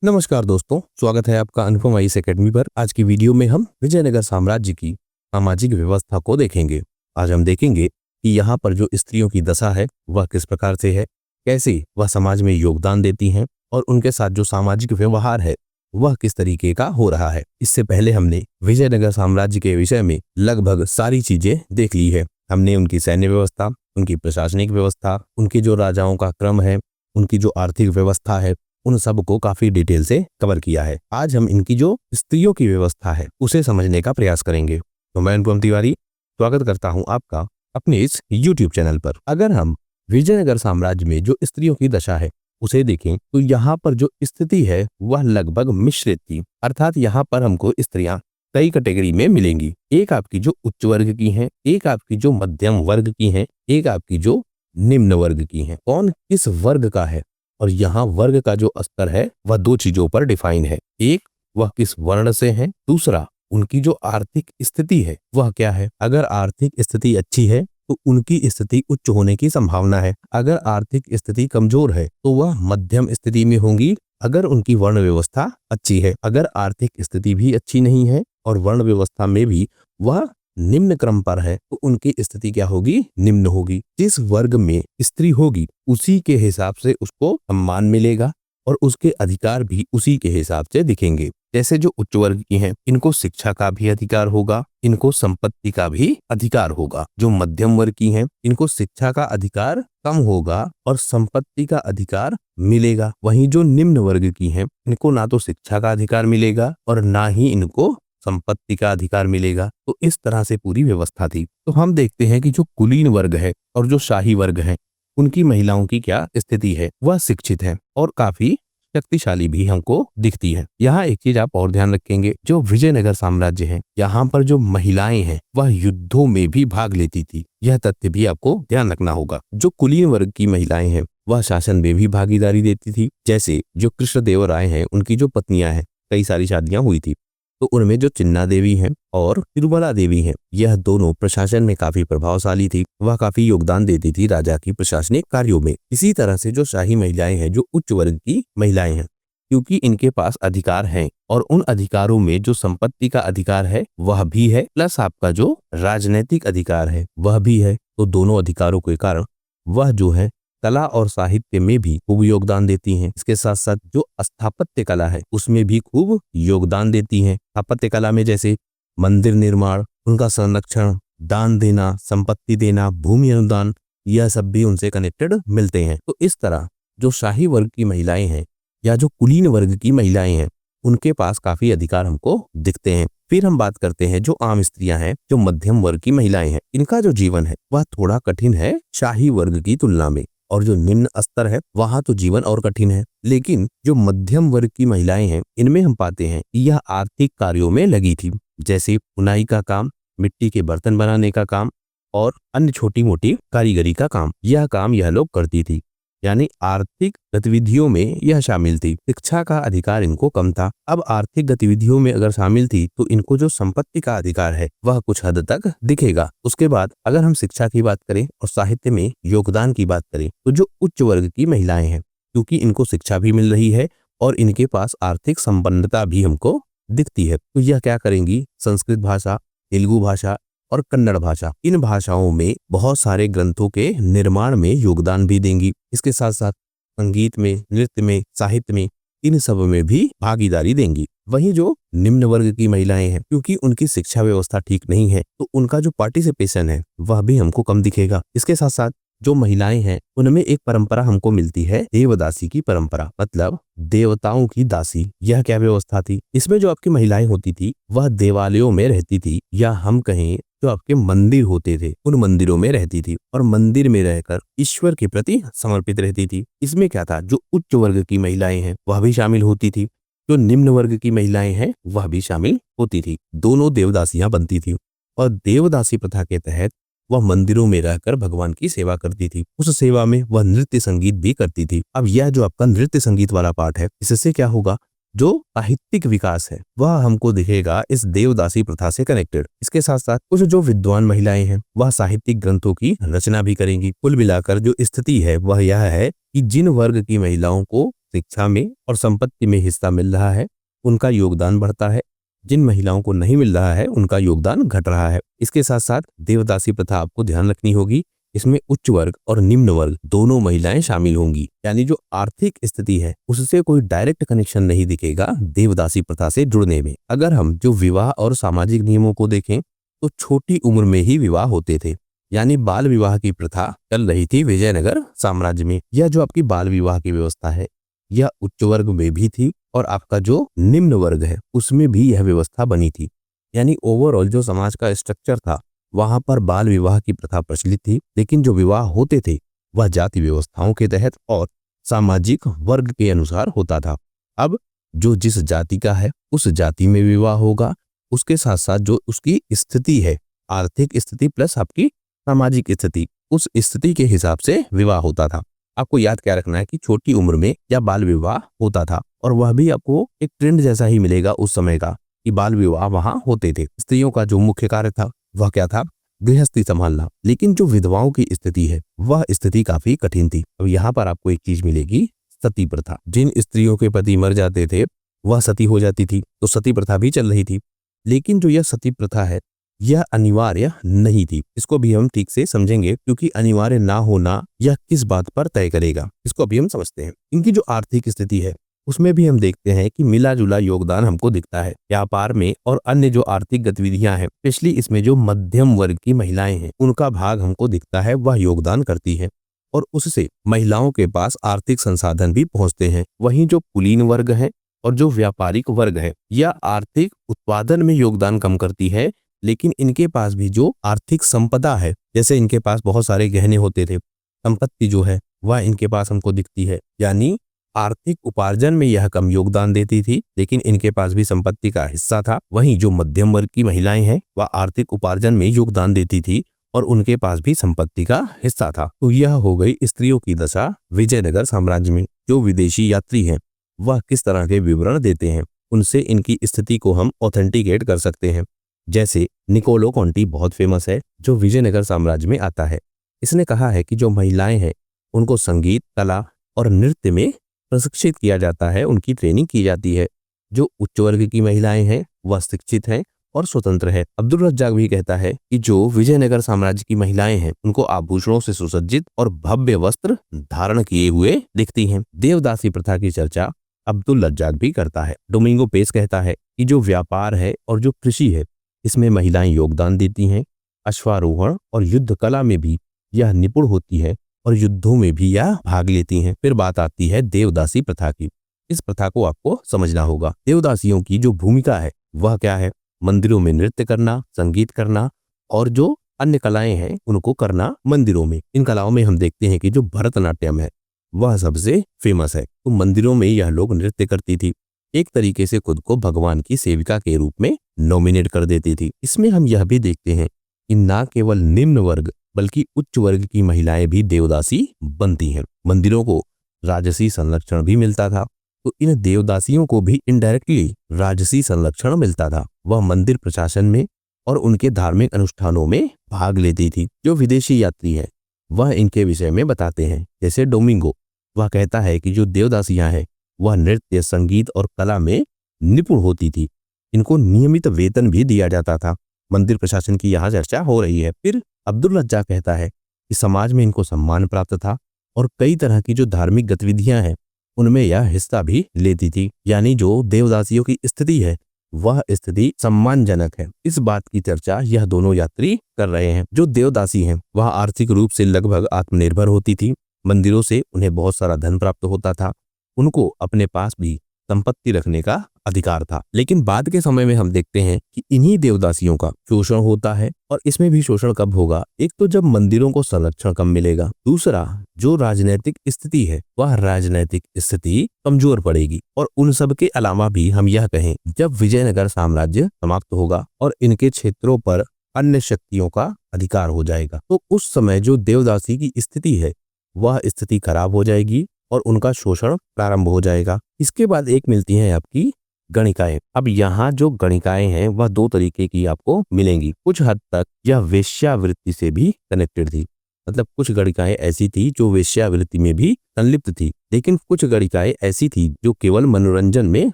नमस्कार दोस्तों, स्वागत है आपका अनुपम आईएएस एकेडमी पर। आज की वीडियो में हम विजयनगर साम्राज्य की सामाजिक व्यवस्था को देखेंगे। आज हम देखेंगे कि यहाँ पर जो स्त्रियों की दशा है वह किस प्रकार से है, कैसे वह समाज में योगदान देती हैं और उनके साथ जो सामाजिक व्यवहार है वह किस तरीके का हो रहा है। इससे पहले हमने विजयनगर साम्राज्य के विषय में लगभग सारी चीजें देख ली है। हमने उनकी सैन्य व्यवस्था, उनकी प्रशासनिक व्यवस्था, उनके जो राजाओं का क्रम है, उनकी जो आर्थिक व्यवस्था है, उन सब को काफी डिटेल से कवर किया है। आज हम इनकी जो स्त्रियों की व्यवस्था है उसे समझने का प्रयास करेंगे। तो मैं अनुपम तिवारी स्वागत करता हूं आपका अपने इस YouTube चैनल पर। अगर हम विजयनगर साम्राज्य में जो स्त्रियों की दशा है उसे देखें तो यहाँ पर जो स्थिति है वह लगभग मिश्रित थी। अर्थात यहाँ पर हमको स्त्रियां कई कैटेगरी में मिलेंगी। एक आपकी जो उच्च वर्ग की हैं, एक आपकी जो मध्यम वर्ग की हैं, एक आपकी जो निम्न वर्ग की हैं। कौन किस वर्ग का है और यहाँ वर्ग का जो स्तर है वह दो चीजों पर डिफाइन है। एक, वह किस वर्ण से है। दूसरा, उनकी जो आर्थिक स्थिति है वह क्या है। अगर आर्थिक स्थिति अच्छी है तो उनकी स्थिति उच्च होने की संभावना है। अगर आर्थिक स्थिति कमजोर है तो वह मध्यम स्थिति में होंगी अगर उनकी वर्ण व्यवस्था अच्छी है। अगर आर्थिक स्थिति भी अच्छी नहीं है और वर्ण व्यवस्था में भी वह निम्न क्रम पर है तो उनकी स्थिति क्या होगी, निम्न होगी। जिस वर्ग में स्त्री होगी उसी के हिसाब से उसको सम्मान मिलेगा और उसके अधिकार भी उसी के हिसाब से दिखेंगे। जैसे जो उच्च वर्ग की हैं इनको शिक्षा का भी अधिकार होगा, इनको संपत्ति का भी अधिकार होगा। जो मध्यम वर्ग की हैं इनको शिक्षा का अधिकार कम होगा और संपत्ति का अधिकार मिलेगा। वहीं जो निम्न वर्ग की हैं इनको ना तो शिक्षा का अधिकार मिलेगा और ना ही इनको संपत्ति का अधिकार मिलेगा। तो इस तरह से पूरी व्यवस्था थी। तो हम देखते हैं कि जो कुलीन वर्ग है और जो शाही वर्ग है उनकी महिलाओं की क्या स्थिति है। वह शिक्षित है और काफी शक्तिशाली भी हमको दिखती है। यहाँ एक चीज आप और ध्यान रखेंगे, जो विजयनगर साम्राज्य है यहाँ पर जो महिलाएं हैं वह युद्धों में भी भाग लेती थी। यह तथ्य भी आपको ध्यान रखना होगा। जो कुलीन वर्ग की महिलाएं हैं वह शासन में भी भागीदारी देती थी। जैसे जो कृष्णदेवराय हैं उनकी जो पत्नियां हैं, कई सारी शादियां हुई थी, तो उनमें जो चिन्ना देवी हैं और तिरुमला देवी हैं यह दोनों प्रशासन में काफी प्रभावशाली थी। वह काफी योगदान देती थी राजा की प्रशासनिक कार्यों में। इसी तरह से जो शाही महिलाएं हैं, जो उच्च वर्ग की महिलाएं हैं, क्योंकि इनके पास अधिकार हैं और उन अधिकारों में जो संपत्ति का अधिकार है वह भी है, प्लस आपका जो राजनैतिक अधिकार है वह भी है। तो दोनों अधिकारों के कारण वह जो है कला और साहित्य में भी खूब योगदान देती हैं। इसके साथ साथ जो स्थापत्य कला है उसमें भी खूब योगदान देती हैं। स्थापत्य कला में जैसे मंदिर निर्माण, उनका संरक्षण, दान देना, संपत्ति देना, भूमि अनुदान, यह सब भी उनसे कनेक्टेड मिलते हैं। तो इस तरह जो शाही वर्ग की महिलाएं हैं या जो कुलीन वर्ग की महिलाएं हैं उनके पास काफी अधिकार हमको दिखते हैं। फिर हम बात करते हैं जो आम स्त्रियां हैं, जो मध्यम वर्ग की महिलाएं हैं। इनका जो जीवन है वह थोड़ा कठिन है शाही वर्ग की तुलना में, और जो निम्न स्तर है वहां तो जीवन और कठिन है। लेकिन जो मध्यम वर्ग की महिलाएं हैं इनमें हम पाते हैं कि यह आर्थिक कार्यों में लगी थी, जैसे बुनाई का काम, मिट्टी के बर्तन बनाने का काम और अन्य छोटी मोटी कारीगरी का काम। यह काम यह लोग करती थी, यानी आर्थिक गतिविधियों में यह शामिल थी। शिक्षा का अधिकार इनको कम था। अब आर्थिक गतिविधियों में अगर शामिल थी तो इनको जो संपत्ति का अधिकार है वह कुछ हद तक दिखेगा। उसके बाद अगर हम शिक्षा की बात करें और साहित्य में योगदान की बात करें तो जो उच्च वर्ग की महिलाएं हैं, क्योंकि इनको शिक्षा भी मिल रही है और इनके पास आर्थिक संपन्नता भी हमको दिखती है, तो यह क्या करेंगी, संस्कृत भाषा, तेलुगु भाषा और कन्नड़ भाषा, इन भाषाओं में बहुत सारे ग्रंथों के निर्माण में योगदान भी देंगी। इसके साथ साथ संगीत में, नृत्य में, साहित्य में, इन सब में भी भागीदारी देंगी। वहीं जो निम्न वर्ग की महिलाएं हैं, क्योंकि उनकी शिक्षा व्यवस्था ठीक नहीं है तो उनका जो पार्टिसिपेशन है वह भी हमको कम दिखेगा। इसके साथ साथ जो महिलाएं हैं उनमें एक परंपरा हमको मिलती है, देवदासी की परंपरा, मतलब देवताओं की दासी। यह क्या व्यवस्था थी, इसमें जो आपकी महिलाएं होती थी वह देवालयों में रहती थी, या हम कहें जो आपके मंदिर होते थे उन मंदिरों में रहती थी और मंदिर में रहकर ईश्वर के प्रति समर्पित रहती थी। इसमें क्या था, जो उच्च वर्ग की महिलाएं हैं वह भी शामिल होती थी, जो निम्न वर्ग की महिलाएं हैं वह भी शामिल होती थी। दोनों देवदासियां बनती थी और देवदासी प्रथा के तहत वह मंदिरों में रहकर भगवान की सेवा करती थी। उस सेवा में वह नृत्य संगीत भी करती थी। अब यह जो आपका नृत्य संगीत वाला पार्ट है, इससे क्या होगा, जो साहित्यिक विकास है वह हमको दिखेगा इस देवदासी प्रथा से कनेक्टेड। इसके साथ साथ कुछ जो विद्वान महिलाएं हैं वह साहित्यिक ग्रंथों की रचना भी करेंगी। कुल मिलाकर जो स्थिति है वह यह है कि जिन वर्ग की महिलाओं को शिक्षा में और संपत्ति में हिस्सा मिल रहा है उनका योगदान बढ़ता है, जिन महिलाओं को नहीं मिल रहा है उनका योगदान घट रहा है। इसके साथ साथ देवदासी प्रथा आपको ध्यान रखनी होगी, इसमें उच्च वर्ग और निम्न वर्ग दोनों महिलाएं शामिल होंगी। यानी जो आर्थिक स्थिति है उससे कोई डायरेक्ट कनेक्शन नहीं दिखेगा देवदासी प्रथा से जुड़ने में। अगर हम जो विवाह और सामाजिक नियमों को देखें तो छोटी उम्र में ही विवाह होते थे, यानी बाल विवाह की प्रथा चल रही थी विजयनगर साम्राज्य में। यह जो आपकी बाल विवाह की व्यवस्था है यह उच्च वर्ग में भी थी और आपका जो निम्न वर्ग है उसमें भी यह व्यवस्था बनी थी। यानी ओवरऑल जो समाज का स्ट्रक्चर था वहां पर बाल विवाह की प्रथा प्रचलित थी, लेकिन जो विवाह होते थे वह जाति व्यवस्थाओं के तहत और सामाजिक वर्ग के अनुसार होता था। अब जो जिस जाति का है उस जाति में विवाह होगा, उसके साथ साथ जो उसकी स्थिति है, आर्थिक स्थिति प्लस आपकी सामाजिक स्थिति, उस स्थिति के हिसाब से विवाह होता था। आपको याद क्या रखना है कि छोटी उम्र में या बाल विवाह होता था, और वह भी आपको एक ट्रेंड जैसा ही मिलेगा उस समय का कि बाल विवाह वहां होते थे। स्त्रियों का जो मुख्य कार्य था वह क्या था? गृहस्थी संभालना। लेकिन जो विधवाओं की स्थिति है वह स्थिति काफी कठिन थी। अब यहाँ पर आपको एक चीज मिलेगी, सती प्रथा। जिन स्त्रियों के पति मर जाते थे वह सती हो जाती थी, तो सती प्रथा भी चल रही थी। लेकिन जो यह सती प्रथा है यह अनिवार्य नहीं थी। इसको भी हम ठीक से समझेंगे, क्योंकि अनिवार्य ना होना यह किस बात पर तय करेगा, इसको अभी हम समझते हैं। इनकी जो आर्थिक स्थिति है उसमें भी हम देखते हैं कि मिला जुला योगदान हमको दिखता है। व्यापार में और अन्य जो आर्थिक गतिविधियां हैं, स्पेशली इसमें जो मध्यम वर्ग की महिलाएं हैं उनका भाग हमको दिखता है, वह योगदान करती है और उससे महिलाओं के पास आर्थिक संसाधन भी पहुंचते हैं। वहीं जो कुलीन वर्ग है और जो व्यापारिक वर्ग है यह आर्थिक उत्पादन में योगदान कम करती है, लेकिन इनके पास भी जो आर्थिक संपदा है, जैसे इनके पास बहुत सारे गहने होते थे, संपत्ति जो है वह इनके पास हमको दिखती है। यानी आर्थिक उपार्जन में यह कम योगदान देती थी, लेकिन इनके पास भी संपत्ति का हिस्सा था। वहीं जो मध्यम वर्ग की महिलाएं हैं वह आर्थिक उपार्जन में योगदान देती थी और उनके पास भी संपत्ति का हिस्सा था। तो यह हो गई स्त्रियों की दशा विजयनगर साम्राज्य में। जो विदेशी यात्री हैं वह किस तरह के विवरण देते हैं, उनसे इनकी स्थिति को हम ऑथेंटिकेट कर सकते हैं। जैसे निकोलो कॉन्टी बहुत फेमस है, जो विजयनगर साम्राज्य में आता है। इसने कहा है कि जो महिलाएं हैं उनको संगीत, कला और नृत्य में प्रशिक्षित किया जाता है, उनकी ट्रेनिंग की जाती है। जो उच्च वर्ग की महिलाएं हैं वह शिक्षित हैं और स्वतंत्र है। अब्दुल रज्जाक भी कहता है कि जो विजयनगर साम्राज्य की महिलाएं हैं उनको आभूषणों से सुसज्जित और भव्य वस्त्र धारण किए हुए दिखती हैं। देवदासी प्रथा की चर्चा अब्दुल रज्जाक भी करता है। डोमिंगो पेस कहता है कि जो व्यापार है और जो कृषि है इसमें महिलाएं योगदान देती हैं। अश्वारोहण और युद्ध कला में भी यह निपुण होती है और युद्धों में भी यह भाग लेती हैं। फिर बात आती है देवदासी प्रथा की। इस प्रथा को आपको समझना होगा। देवदासियों की जो भूमिका है वह क्या है? मंदिरों में नृत्य करना, संगीत करना और जो अन्य कलाएं हैं उनको करना मंदिरों में। इन कलाओं में हम देखते हैं कि जो भरतनाट्यम है वह सबसे फेमस है। तो मंदिरों में यह लोग नृत्य करती थी, एक तरीके से खुद को भगवान की सेविका के रूप में नॉमिनेट कर देती थी। इसमें हम यह भी देखते हैं कि न केवल निम्न वर्ग बल्कि उच्च वर्ग की महिलाएं भी देवदासी बनती हैं। मंदिरों को राजसी संरक्षण भी मिलता था, तो इन देवदासियों को भी इनडायरेक्टली राजसी संरक्षण मिलता था। वह मंदिर प्रशासन में और उनके धार्मिक अनुष्ठानों में भाग लेती थी। जो विदेशी यात्री है वह इनके विषय में बताते हैं। जैसे डोमिंगो, वह कहता है कि जो देवदासियां हैं वह नृत्य, संगीत और कला में निपुण होती थी। इनको नियमित वेतन भी दिया जाता था। मंदिर प्रशासन की यहाँ चर्चा हो रही है। फिर अब्दुल रज्जाक कहता है कि समाज में इनको सम्मान प्राप्त था और कई तरह की जो धार्मिक गतिविधियां हैं उनमें यह हिस्सा भी लेती थी। यानी जो देवदासियों की स्थिति है वह स्थिति सम्मानजनक है। इस बात की चर्चा यह दोनों यात्री कर रहे हैं। जो देवदासी हैं वह आर्थिक रूप से लगभग आत्मनिर्भर होती थी। मंदिरों से उन्हें बहुत सारा धन प्राप्त होता था। उनको अपने पास भी संपत्ति रखने का अधिकार था। लेकिन बाद के समय में हम देखते हैं कि इन्हीं देवदासियों का शोषण होता है। और इसमें भी शोषण कब होगा? एक तो जब मंदिरों को संरक्षण कम मिलेगा, दूसरा जो राजनैतिक स्थिति है वह राजनैतिक स्थिति कमजोर पड़ेगी, और उन सब के अलावा भी हम यह कहें जब विजयनगर साम्राज्य समाप्त होगा और इनके क्षेत्रों पर अन्य शक्तियों का अधिकार हो जाएगा, तो उस समय जो देवदासी की स्थिति है वह स्थिति खराब हो जाएगी और उनका शोषण प्रारंभ हो जाएगा। इसके बाद एक मिलती है आपकी गणिकाएं। अब यहाँ जो गणिकाएं हैं वह दो तरीके की आपको मिलेंगी। कुछ हद तक यह वेश्यावृत्ति से भी कनेक्टेड थी, मतलब कुछ गणिकाएं ऐसी थी जो वेश्यावृत्ति में भी संलिप्त थी, लेकिन कुछ गणिकाएं ऐसी थी जो केवल मनोरंजन में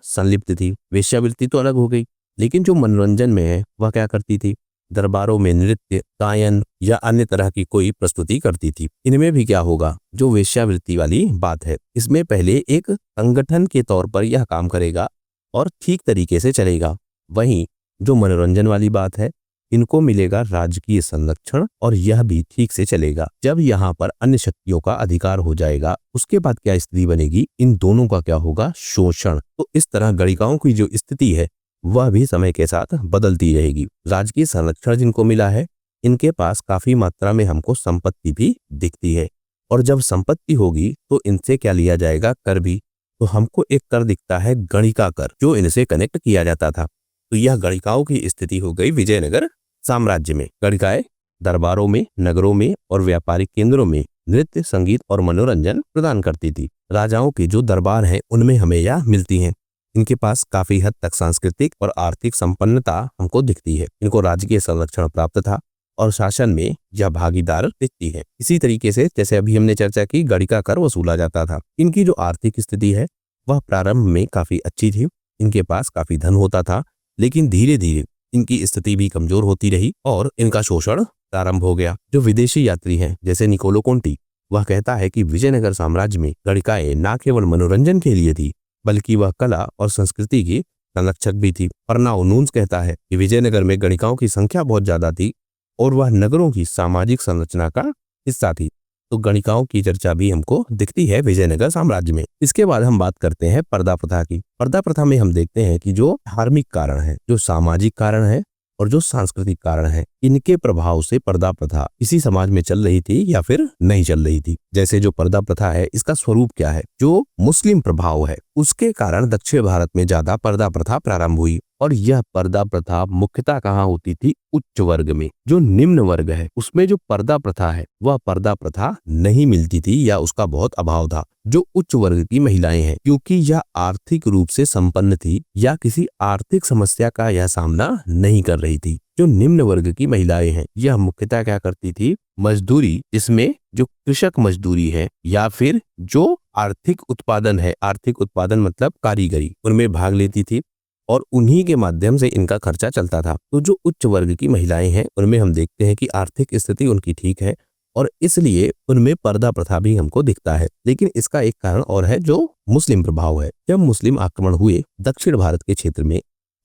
संलिप्त थी। वेश्यावृत्ति तो अलग हो गई, लेकिन जो मनोरंजन में है वह क्या करती थी, दरबारों में नृत्य, गायन या अन्य तरह की कोई प्रस्तुति करती थी। इनमें भी क्या होगा, जो वेश्यावृत्ति वाली बात है, इसमें पहले एक संगठन के तौर पर यह काम करेगा और ठीक तरीके से चलेगा। वहीं जो मनोरंजन वाली बात है, इनको मिलेगा राजकीय संरक्षण और यह भी ठीक से चलेगा। जब यहाँ पर अन्य शक्तियों का अधिकार हो जाएगा, उसके बाद क्या स्थिति बनेगी, इन दोनों का क्या होगा, शोषण। तो इस तरह गणिकाओं की जो स्थिति है वह भी समय के साथ बदलती रहेगी। राजकीय संरक्षण जिनको मिला है, इनके पास काफी मात्रा में हमको संपत्ति भी दिखती है, और जब संपत्ति होगी तो इनसे क्या लिया जाएगा, कर भी। तो हमको एक कर दिखता है गणिका कर, जो इनसे कनेक्ट किया जाता था। तो यह गणिकाओं की स्थिति हो गई विजयनगर साम्राज्य में। गणिकाएं दरबारों में, नगरों में और व्यापारिक केंद्रों में नृत्य, संगीत और मनोरंजन प्रदान करती थी। राजाओं के जो दरबार हैं उनमें हमें यह मिलती हैं। इनके पास काफी हद तक सांस्कृतिक और आर्थिक संपन्नता हमको दिखती है। इनको राजकीय संरक्षण प्राप्त था और शासन में यह भागीदार दिखती है। इसी तरीके से जैसे अभी हमने चर्चा की, गणिका कर वसूला जाता था। इनकी जो आर्थिक स्थिति है वह प्रारंभ में काफी अच्छी थी। इनके पास काफी धन होता था, लेकिन धीरे धीरे इनकी स्थिति भी कमजोर होती रही और इनका शोषण प्रारंभ हो गया। जो विदेशी यात्री हैं जैसे निकोलो कोंटी, वह कहता है कि विजयनगर साम्राज्य में गणिकाएं न केवल मनोरंजन के लिए थी, बल्कि वह कला और संस्कृति की संरक्षक भी थी। फर्नाओ नून्स कहता है कि विजयनगर में गणिकाओं की संख्या बहुत ज्यादा थी और वह नगरों की सामाजिक संरचना का हिस्सा थी। तो गणिकाओं की चर्चा भी हमको दिखती है विजयनगर साम्राज्य में। इसके बाद हम बात करते हैं पर्दा प्रथा की। पर्दा प्रथा में हम देखते हैं कि जो धार्मिक कारण है, जो सामाजिक कारण है और जो सांस्कृतिक कारण है, इनके प्रभाव से पर्दा प्रथा इसी समाज में चल रही थी या फिर नहीं चल रही थी। जैसे जो पर्दा प्रथा है, इसका स्वरूप क्या है, जो मुस्लिम प्रभाव है उसके कारण दक्षिण भारत में ज्यादा पर्दा प्रथा प्रारंभ हुई। और यह पर्दा प्रथा मुख्यतः कहाँ होती थी, उच्च वर्ग में। जो निम्न वर्ग है उसमें जो पर्दा प्रथा है वह पर्दा प्रथा नहीं मिलती थी या उसका बहुत अभाव था। जो उच्च वर्ग की महिलाएं हैं, क्योंकि यह आर्थिक रूप से संपन्न थी या किसी आर्थिक समस्या का यह सामना नहीं कर रही थी। जो निम्न वर्ग की महिलाएं हैं यह मुख्यतः क्या करती थी, मजदूरी, इसमें जो कृषक मजदूरी है या फिर जो आर्थिक उत्पादन है, आर्थिक उत्पादन मतलब कारीगरी, उनमें भाग लेती थी और उन्हीं के माध्यम से इनका खर्चा चलता था। तो जो उच्च वर्ग की महिलाएं हैं उनमें हम देखते हैं कि आर्थिक स्थिति उनकी ठीक है और इसलिए उनमें पर्दा प्रथा भी हमको दिखता है। लेकिन इसका एक कारण और है जो मुस्लिम प्रभाव है। जब मुस्लिम आक्रमण हुए दक्षिण भारत के क्षेत्र में,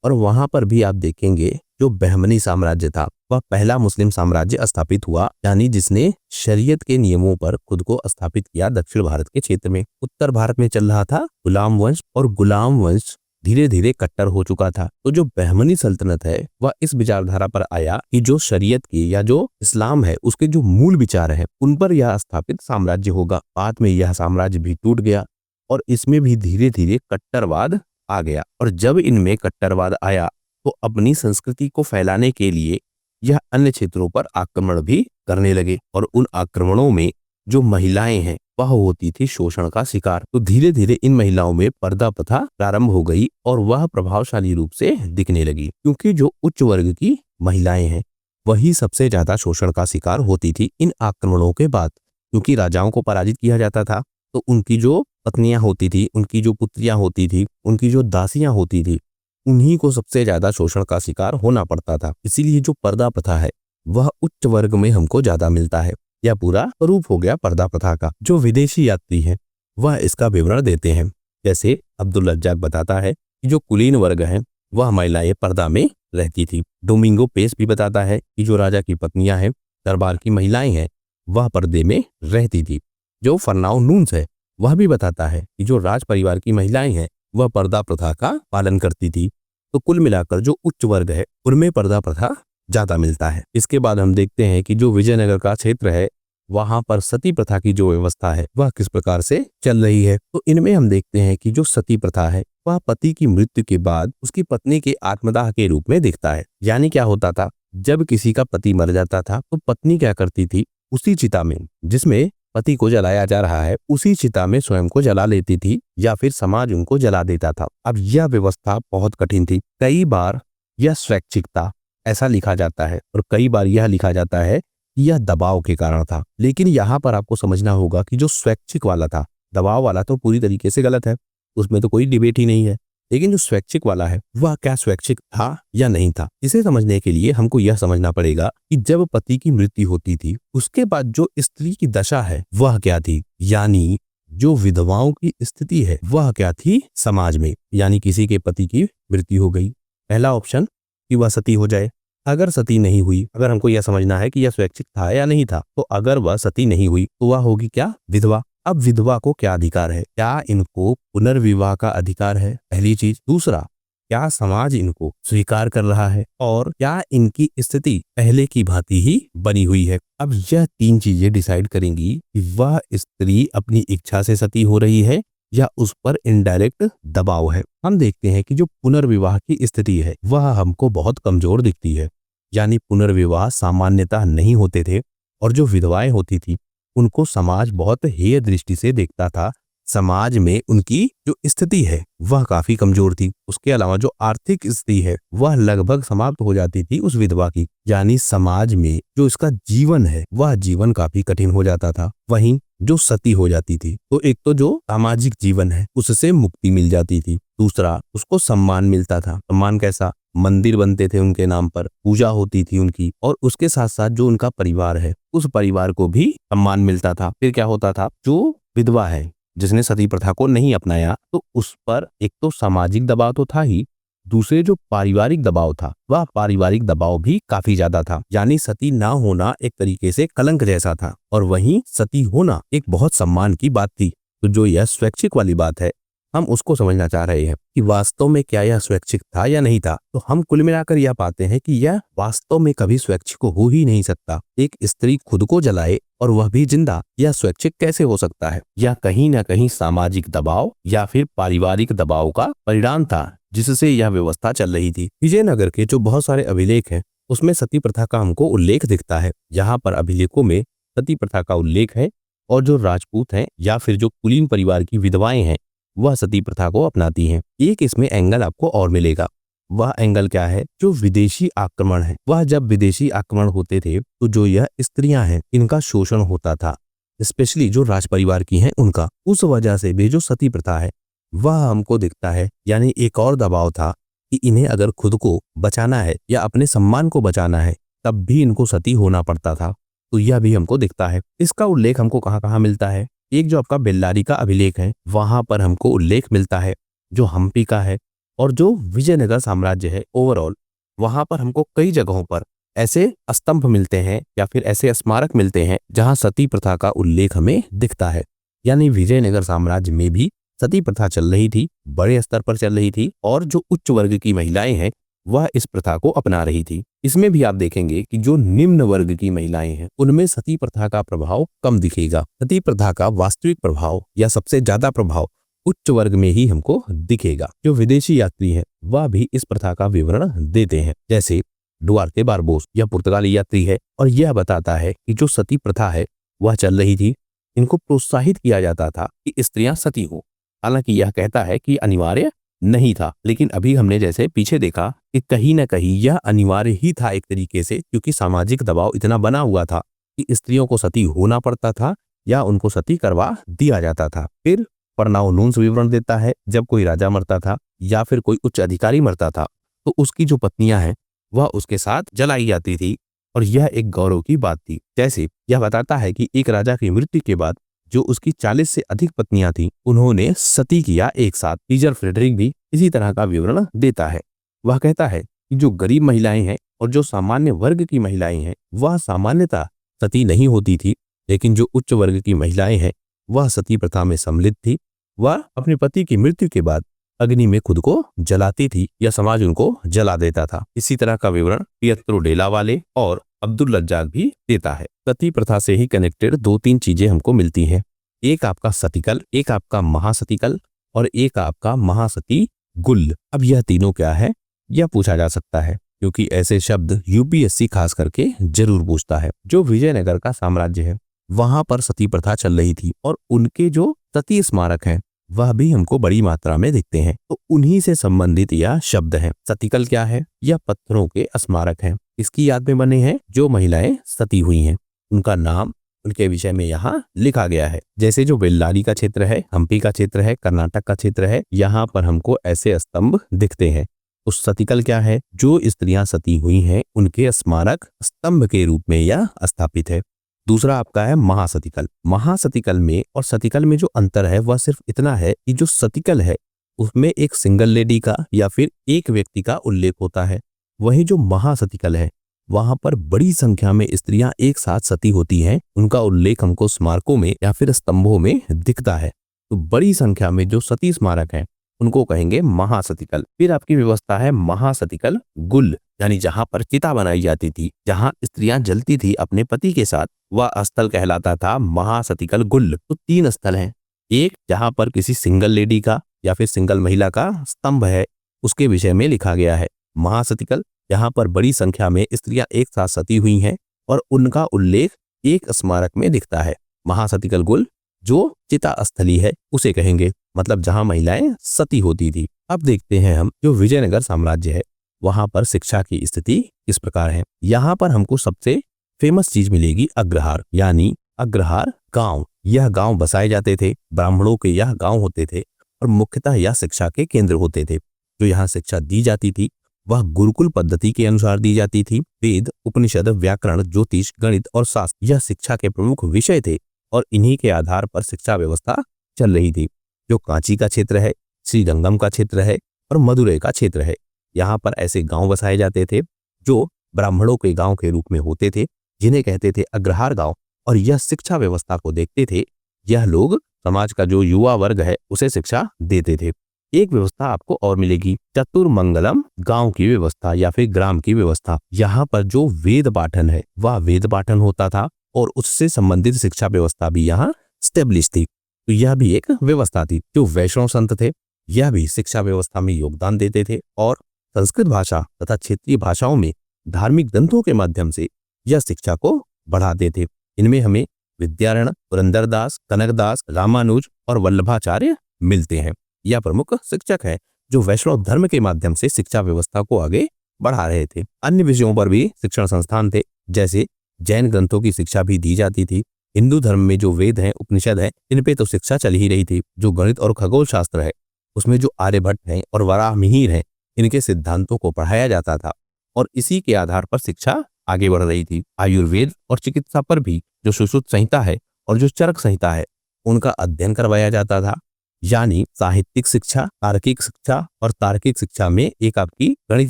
और वहां पर भी आप देखेंगे जो बहमनी साम्राज्य था वह पहला मुस्लिम साम्राज्य स्थापित हुआ, यानी जिसने शरीयत के नियमों पर खुद को स्थापित किया दक्षिण भारत के क्षेत्र में। उत्तर भारत में चल रहा था गुलाम वंश और गुलाम वंश धीरे धीरे कट्टर हो चुका था। तो जो बहमनी सल्तनत है वह इस विचारधारा पर आया कि जो शरीयत की या जो इस्लाम है उसके जो मूल विचार है उन पर यह स्थापित साम्राज्य होगा। बाद में यह साम्राज्य भी टूट गया और इसमें भी धीरे धीरे कट्टरवाद आ गया। और जब इनमें कट्टरवाद आया तो अपनी संस्कृति को फैलाने के लिए यह अन्य क्षेत्रों पर आक्रमण भी करने लगे और उन आक्रमणों में जो महिलाएं हैं वह होती थी शोषण का शिकार। तो धीरे धीरे इन महिलाओं में पर्दा प्रथा प्रारंभ हो गई और वह प्रभावशाली रूप से दिखने लगी, क्योंकि जो उच्च वर्ग की महिलाएं हैं वही सबसे ज्यादा शोषण का शिकार होती थी इन आक्रमणों के बाद। क्योंकि राजाओं को पराजित किया जाता था तो उनकी जो पत्नियां होती थी, उनकी जो पुत्रियां होती थी, उनकी जो दासियां होती थी, उन्हीं को सबसे ज्यादा शोषण का शिकार होना पड़ता था। इसीलिए जो पर्दा प्रथा है वह उच्च वर्ग में हमको ज्यादा मिलता है। यह पूरा रूप हो गया पर्दा प्रथा का। जो विदेशी यात्री हैं वह इसका विवरण देते हैं। जैसे अब्दुल रज्जाक बताता है कि जो कुलीन वर्ग है वह महिलाएं पर्दा में रहती थी। डोमिंगो पेस भी बताता है कि जो राजा की पत्नियां हैं, दरबार की महिलाएं हैं, वह पर्दे में रहती थी। जो फर्नाओ नून्स है वह भी बताता है कि जो राज परिवार की महिलाएं हैं वह पर्दा प्रथा का पालन करती थी। तो कुल मिलाकर जो उच्च वर्ग है उनमें पर्दा प्रथा ज्यादा मिलता है। इसके बाद हम देखते हैं कि जो विजयनगर का क्षेत्र है वहां पर सती प्रथा की जो व्यवस्था है वह किस प्रकार से चल रही है। तो इनमें हम देखते हैं कि जो सती प्रथा है वह पति की मृत्यु के बाद उसकी पत्नी के आत्मदाह के रूप में दिखता है। यानी क्या होता था, जब किसी का पति मर जाता था तो पत्नी क्या करती थी, उसी चिता में जिसमें पति को जलाया जा रहा है उसी चिता में स्वयं को जला लेती थी या फिर समाज उनको जला देता था। अब यह व्यवस्था बहुत कठिन थी। कई बार यह स्वैच्छिक था ऐसा लिखा जाता है और कई बार यह लिखा जाता है यह दबाव के कारण था। लेकिन यहाँ पर आपको समझना होगा कि जो स्वैच्छिक वाला था, दबाव वाला तो पूरी तरीके से गलत है, उसमें तो कोई डिबेट ही नहीं है। लेकिन जो स्वैच्छिक वाला है वह क्या स्वैच्छिक था या नहीं था, इसे समझने के लिए हमको यह समझना पड़ेगा कि जब पति की मृत्यु होती थी उसके बाद जो स्त्री की दशा है वह क्या थी, यानी जो विधवाओं की स्थिति है वह क्या थी समाज में। यानी किसी के पति की मृत्यु हो गई, पहला ऑप्शन कि वह सती हो जाए। अगर सती नहीं हुई, अगर हमको यह समझना है कि यह स्वैच्छिक था या नहीं था, तो अगर वह सती नहीं हुई तो वह होगी क्या, विधवा। अब विधवा को क्या अधिकार है, क्या इनको पुनर्विवाह का अधिकार है, पहली चीज। दूसरा, क्या समाज इनको स्वीकार कर रहा है और क्या इनकी स्थिति पहले की भांति ही बनी हुई है। अब यह तीन चीजें डिसाइड करेंगी कि वह स्त्री अपनी इच्छा से सती हो रही है या उस पर इनडायरेक्ट दबाव है। हम देखते हैं कि जो पुनर्विवाह की स्थिति है वह हमको बहुत कमजोर दिखती है, यानी पुनर्विवाह सामान्यतः नहीं होते थे और जो विधवाएं होती थी उनको समाज बहुत हेय दृष्टि से देखता था। समाज में उनकी जो स्थिति है वह काफी कमजोर थी। उसके अलावा जो आर्थिक स्थिति है वह लगभग समाप्त हो जाती थी उस विधवा की, यानी समाज में जो इसका जीवन है वह जीवन काफी कठिन हो जाता था। वहीं जो सती हो जाती थी तो एक तो जो सामाजिक जीवन है उससे मुक्ति मिल जाती थी, दूसरा उसको सम्मान मिलता था। सम्मान कैसा, मंदिर बनते थे उनके नाम पर, पूजा होती थी उनकी, और उसके साथ साथ जो उनका परिवार है उस परिवार को भी सम्मान मिलता था। फिर क्या होता था, जो विधवा है जिसने सती प्रथा को नहीं अपनाया तो उस पर एक तो सामाजिक दबाव तो था ही, दूसरे जो पारिवारिक दबाव था वह पारिवारिक दबाव भी काफी ज्यादा था। यानी सती ना होना एक तरीके से कलंक जैसा था और वहीं सती होना एक बहुत सम्मान की बात थी। तो जो यह स्वैच्छिक वाली बात है हम उसको समझना चाह रहे हैं कि वास्तव में क्या यह स्वैच्छिक था या नहीं था। तो हम कुल मिलाकर यह पाते हैं कि यह वास्तव में कभी स्वैच्छिक हो ही नहीं सकता। एक स्त्री खुद को जलाए और वह भी जिंदा, यह स्वैच्छिक कैसे हो सकता है? यह कहीं ना कहीं सामाजिक दबाव या फिर पारिवारिक दबाव का परिणाम था जिससे यह व्यवस्था चल रही थी। विजयनगर के जो बहुत सारे अभिलेख हैं उसमें सती प्रथा का हमको उल्लेख दिखता है। यहाँ पर अभिलेखों में सती प्रथा का उल्लेख है और जो राजपूत हैं या फिर जो कुलीन परिवार की विधवाएं हैं वह सती प्रथा को अपनाती हैं। एक इसमें एंगल आपको और मिलेगा, वह एंगल क्या है, जो विदेशी आक्रमण है। वह जब विदेशी आक्रमण होते थे तो जो यह स्त्रियां हैं इनका शोषण होता था, स्पेशली जो राज परिवार की हैं उनका। उस वजह से भी जो सती प्रथा है वह हमको दिखता है, यानी एक और दबाव था कि इन्हें अगर खुद को बचाना है या अपने सम्मान को बचाना है तब भी इनको सती होना पड़ता था। तो यह भी हमको दिखता है। इसका उल्लेख हमको कहाँ कहाँ मिलता है, एक जो आपका बेल्लारी का अभिलेख है वहां पर हमको उल्लेख मिलता है, जो हम्पी का है, और जो विजयनगर साम्राज्य है ओवरऑल वहां पर हमको कई जगहों पर ऐसे स्तंभ मिलते हैं या फिर ऐसे स्मारक मिलते हैं जहां सती प्रथा का उल्लेख हमें दिखता है। यानी विजयनगर साम्राज्य में भी सती प्रथा चल रही थी, बड़े स्तर पर चल रही थी, और जो उच्च वर्ग की महिलाएं हैं वह इस प्रथा को अपना रही थी। इसमें भी आप देखेंगे कि जो निम्न वर्ग की महिलाएं हैं उनमें सती प्रथा का प्रभाव कम दिखेगा। सती प्रथा का वास्तविक प्रभाव या सबसे ज्यादा प्रभाव उच्च वर्ग में ही हमको दिखेगा। जो विदेशी यात्री हैं वह भी इस प्रथा का विवरण देते हैं, जैसे डुआर्ते बारबोस यह पुर्तगाली यात्री है और यह बताता है कि जो सती प्रथा है वह चल रही थी, इनको प्रोत्साहित किया जाता था कि स्त्रियां सती हो। हालांकि यह कहता है कि अनिवार्य नहीं था, लेकिन अभी हमने जैसे पीछे देखा कि कहीं ना कहीं यह अनिवार्य ही था एक तरीके से, क्योंकि सामाजिक दबाव इतना बना हुआ था कि स्त्रियों को सती होना पड़ता था या उनको सती करवा दिया जाता था। फिर परनाउनूंस विवरण देता है, जब कोई राजा मरता था या फिर कोई उच्च अधिकारी मरता था तो उसकी जो पत्नियां हैं वह उसके साथ जलाई जाती थी और यह एक गौरव की बात थी। जैसे यह बताता है कि एक राजा की मृत्यु के बाद जो उसकी 40 से अधिक पत्नियां थीं उन्होंने सती किया एक साथ। टीजर फ्रेडरिक भी इसी तरह का विवरण देता है। वह कहता है कि जो गरीब महिलाएं हैं और जो सामान्य वर्ग की महिलाएं हैं वह सामान्यतः सती नहीं होती थी, लेकिन जो उच्च वर्ग की महिलाएं हैं वह सती प्रथा में सम्मिलित थी। वह अपने पति की मृत्यु के बाद अग्नि में खुद को जलाती थी या समाज उनको जला देता था। इसी तरह का विवरण पियत्रो डेला वाले और अब्दुल रज्जाक भी देता है। सती प्रथा से ही कनेक्टेड दो तीन चीजें हमको मिलती हैं, एक आपका सतीकल, एक आपका महासतीकल और एक आपका महासती गुल। अब यह तीनों क्या है यह पूछा जा सकता है, क्योंकि ऐसे शब्द यूपीएससी खास करके जरूर पूछता है। जो विजयनगर का साम्राज्य है वहां पर सती प्रथा चल रही थी और उनके जो सती स्मारक हैं वह भी हमको बड़ी मात्रा में दिखते हैं, तो उन्हीं से संबंधित यह शब्द है। सतीकल क्या है, यह पत्थरों के स्मारक हैं, इसकी याद में बने हैं जो महिलाएं सती हुई हैं। उनका नाम, उनके विषय में यहाँ लिखा गया है। जैसे जो बेल्लारी का क्षेत्र है, हम्पी का क्षेत्र है, कर्नाटक का क्षेत्र है, यहाँ पर हमको ऐसे स्तंभ दिखते हैं। तो सतिकल क्या है? जो स्त्रियां सती हुई हैं उनके स्मारक स्तंभ के रूप में यह स्थापित है। दूसरा आपका है महासतिकल। महासतिकल में और सतिकल में जो अंतर है वह सिर्फ इतना है कि जो सतिकल है उसमें एक सिंगल लेडी का या फिर एक व्यक्ति का उल्लेख होता है। वहीं जो महासतिकल है वहां पर बड़ी संख्या में स्त्रियां एक साथ सती होती हैं, उनका उल्लेख हमको स्मारकों में या फिर स्तंभों में दिखता है। तो बड़ी संख्या में जो सती स्मारक हैं उनको कहेंगे महासतिकल। फिर आपकी व्यवस्था है महासतिकल गुल, यानी जहां पर चिता बनाई जाती थी, जहां स्त्रियां जलती थी अपने पति के साथ, वह स्थल कहलाता था महासतिकल गुल। तो 3 स्थल हैं। एक जहां पर किसी सिंगल लेडी का या फिर सिंगल महिला का स्तंभ है, उसके विषय में लिखा गया है महासतिकल। यहाँ पर बड़ी संख्या में स्त्रियां एक साथ सती हुई हैं और उनका उल्लेख एक स्मारक में दिखता है। महासतिकल गुल जो चिता स्थली है उसे कहेंगे, मतलब जहां महिलाएं सती होती थी। अब देखते हैं हम जो विजयनगर साम्राज्य है वहां पर शिक्षा की स्थिति किस प्रकार है। यहाँ पर हमको सबसे फेमस चीज मिलेगी अग्रहार, यानी अग्रहार गांव। यह गांव बसाए जाते थे, ब्राह्मणों के यह गांव होते थे और मुख्यतः यह शिक्षा के केंद्र होते थे। जो यहाँ शिक्षा दी जाती थी वह गुरुकुल पद्धति के अनुसार दी जाती थी। वेद, उपनिषद, व्याकरण, ज्योतिष, गणित और शास्त्र यह शिक्षा के प्रमुख विषय थे और इन्हीं के आधार पर शिक्षा व्यवस्था चल रही थी। जो कांची का क्षेत्र है, श्रीरंगम का क्षेत्र है और मदुरै का क्षेत्र है, यहाँ पर ऐसे गांव बसाए जाते थे जो ब्राह्मणों के गांव के रूप में होते थे, जिन्हें कहते थे अग्रहार गांव। और यह शिक्षा व्यवस्था को देखते थे। यह लोग समाज का जो युवा वर्ग है उसे शिक्षा देते थे। एक व्यवस्था आपको और मिलेगी, चतुर्मंगलम गांव की व्यवस्था या फिर ग्राम की व्यवस्था। यहाँ पर जो वेद पाठन है वह वेद पाठन होता था और उससे संबंधित शिक्षा व्यवस्था भी यहाँ स्टेब्लिश थी। तो यह भी एक व्यवस्था थी। जो वैष्णव संत थे यह भी शिक्षा व्यवस्था में योगदान देते थे और संस्कृत भाषा तथा क्षेत्रीय भाषाओं में धार्मिक ग्रंथों के माध्यम से यह शिक्षा को बढ़ाते थे। इनमें हमें विद्यारण्य, पुरंदरदास, कनकदास, रामानुज और वल्लभाचार्य मिलते हैं। यह प्रमुख शिक्षक है जो वैष्णव धर्म के माध्यम से शिक्षा व्यवस्था को आगे बढ़ा रहे थे। अन्य विषयों पर भी शिक्षण संस्थान थे, जैसे जैन ग्रंथों की शिक्षा भी दी जाती थी। हिंदू धर्म में जो वेद हैं, उपनिषद है, इन पे तो शिक्षा चल ही रही थी। जो गणित और खगोल शास्त्र है उसमें जो आर्यभट्ट हैं और वराह मिहिर हैं, इनके सिद्धांतों को पढ़ाया जाता था और इसी के आधार पर शिक्षा आगे बढ़ रही थी। आयुर्वेद और चिकित्सा पर भी जो सुश्रुत संहिता है और जो चरक संहिता है उनका अध्ययन करवाया जाता था। यानी साहित्यिक शिक्षा, तार्किक शिक्षा और तार्किक शिक्षा में एक आपकी गणित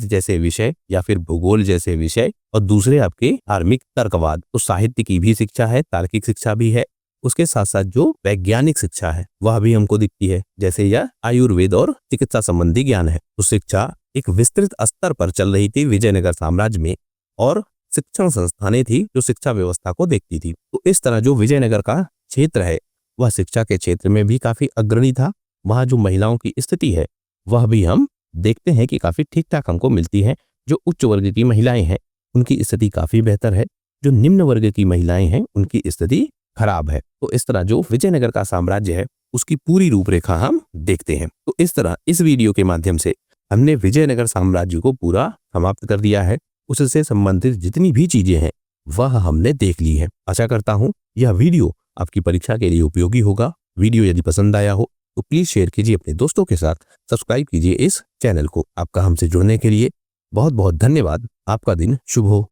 जैसे विषय या फिर भूगोल जैसे विषय और दूसरे आपके धार्मिक तर्कवाद। तो साहित्य की भी शिक्षा है, तार्किक शिक्षा भी है। उसके साथ साथ जो वैज्ञानिक शिक्षा है वह भी हमको दिखती है, जैसे यह आयुर्वेद और चिकित्सा संबंधी ज्ञान है। तो शिक्षा एक विस्तृत स्तर पर चल रही थी विजयनगर साम्राज्य में और शिक्षण संस्थानें थी जो शिक्षा व्यवस्था को देखती थी। तो इस तरह जो विजयनगर का क्षेत्र है वह शिक्षा के क्षेत्र में भी काफी अग्रणी था। वहां जो महिलाओं की स्थिति है वह भी हम देखते हैं कि काफी ठीक ठाक हमको मिलती है। जो उच्च वर्ग की महिलाएं हैं उनकी स्थिति काफी बेहतर है, जो निम्न वर्ग की महिलाएं हैं उनकी स्थिति खराब है। तो इस तरह जो विजयनगर का साम्राज्य है उसकी पूरी रूपरेखा हम देखते हैं। तो इस तरह इस वीडियो के माध्यम से हमने विजयनगर साम्राज्य को पूरा समाप्त कर दिया है। उससे संबंधित जितनी भी चीजें हैं वह हमने देख ली है। आशा करता हूं यह वीडियो आपकी परीक्षा के लिए उपयोगी होगा। वीडियो यदि पसंद आया हो तो प्लीज शेयर कीजिए अपने दोस्तों के साथ, सब्सक्राइब कीजिए इस चैनल को। आपका हमसे जुड़ने के लिए बहुत बहुत धन्यवाद। आपका दिन शुभ हो।